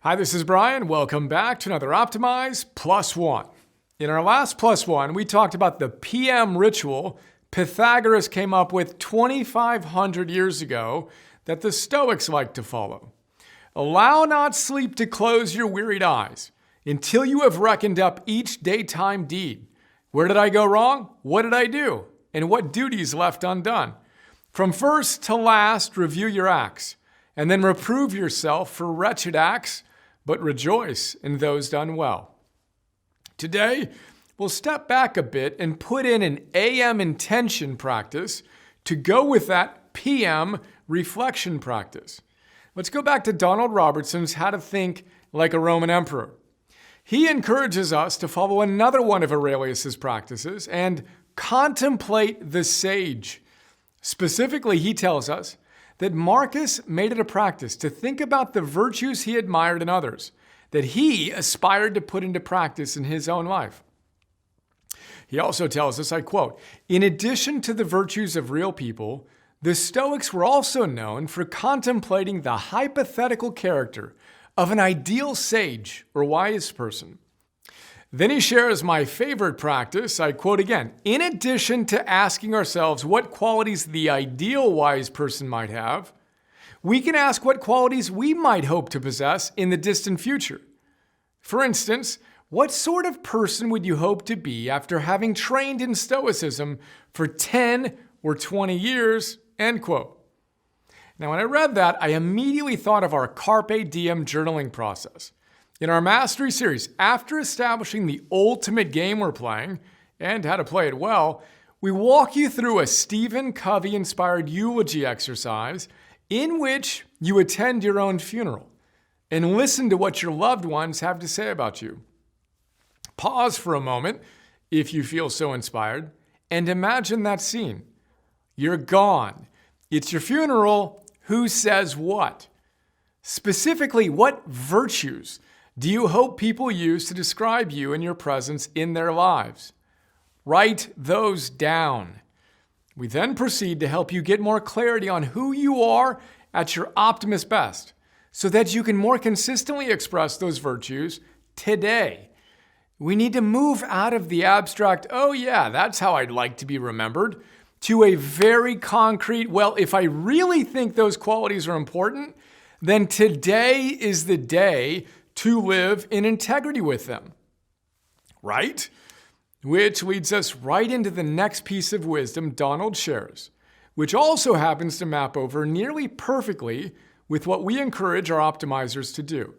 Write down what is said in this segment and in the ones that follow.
Hi, this is Brian. Welcome back to another Optimize Plus One. In our last Plus One, we talked about the PM ritual Pythagoras came up with 2,500 years ago that the Stoics like to follow. Allow not sleep to close your wearied eyes until you have reckoned up each daytime deed. Where did I go wrong? What did I do? And what duties left undone? From first to last, review your acts, and then reprove yourself for wretched acts, but rejoice in those done well. Today, we'll step back a bit and put in an AM intention practice to go with that PM reflection practice. Let's go back to Donald Robertson's How to Think Like a Roman Emperor. He encourages us to follow another one of Aurelius's practices and contemplate the sage. Specifically, he tells us that Marcus made it a practice to think about the virtues he admired in others, that he aspired to put into practice in his own life. He also tells us, I quote, "In addition to the virtues of real people, the Stoics were also known for contemplating the hypothetical character of an ideal sage or wise person." Then he shares my favorite practice, I quote again, "In addition to asking ourselves what qualities the ideal wise person might have, we can ask what qualities we might hope to possess in the distant future. For instance, what sort of person would you hope to be after having trained in Stoicism for 10 or 20 years?" End quote. Now, when I read that, I immediately thought of our Carpe Diem journaling process. In our Mastery series, after establishing the ultimate game we're playing and how to play it well, we walk you through a Stephen Covey-inspired eulogy exercise in which you attend your own funeral and listen to what your loved ones have to say about you. Pause for a moment, if you feel so inspired, and imagine that scene. You're gone. It's your funeral. Who says what? Specifically, what virtues do you hope people use to describe you and your presence in their lives? Write those down. We then proceed to help you get more clarity on who you are at your optimist best so that you can more consistently express those virtues today. We need to move out of the abstract, "Oh yeah, that's how I'd like to be remembered," to a very concrete, "Well, if I really think those qualities are important, then today is the day to live in integrity with them." Right? Which leads us right into the next piece of wisdom Donald shares, which also happens to map over nearly perfectly with what we encourage our optimizers to do.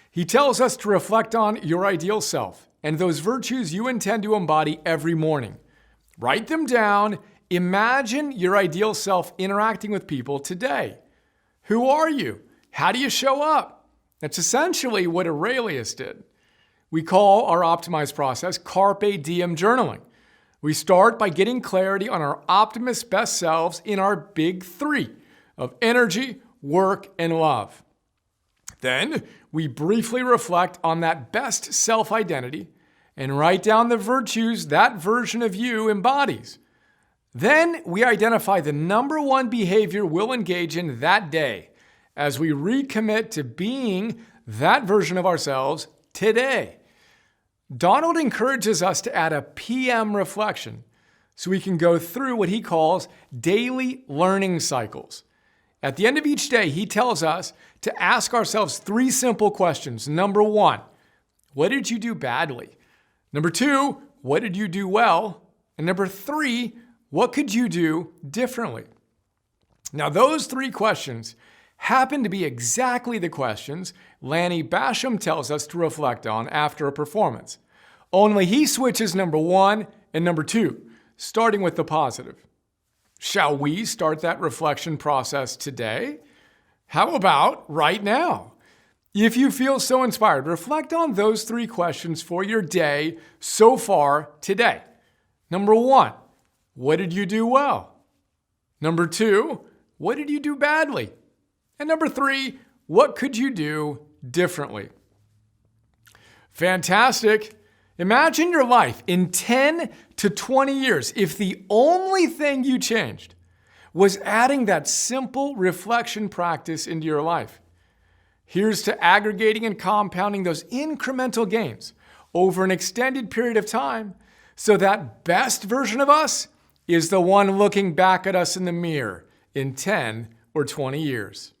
He tells us to reflect on your ideal self and those virtues you intend to embody every morning. Write them down. Imagine your ideal self interacting with people today. Who are you? How do you show up? That's essentially what Aurelius did. We call our optimized process Carpe Diem journaling. We start by getting clarity on our optimist best selves in our big three of energy, work, and love. Then we briefly reflect on that best self-identity and write down the virtues that version of you embodies. Then we identify the number one behavior we'll engage in that day as we recommit to being that version of ourselves today. Donald encourages us to add a PM reflection so we can go through what he calls daily learning cycles. At the end of each day, he tells us to ask ourselves 3 simple questions. Number 1, what did you do badly? Number 2, what did you do well? And number 3, what could you do differently? Now, those 3 questions happen to be exactly the questions Lanny Basham tells us to reflect on after a performance. Only he switches number 1 and number 2, starting with the positive. Shall we start that reflection process today? How about right now? If you feel so inspired, reflect on those 3 questions for your day so far today. Number 1, what did you do well? Number 2, what did you do badly? And number 3, what could you do differently? Fantastic. Imagine your life in 10 to 20 years if the only thing you changed was adding that simple reflection practice into your life. Here's to aggregating and compounding those incremental gains over an extended period of time so that best version of us is the one looking back at us in the mirror in 10 or 20 years.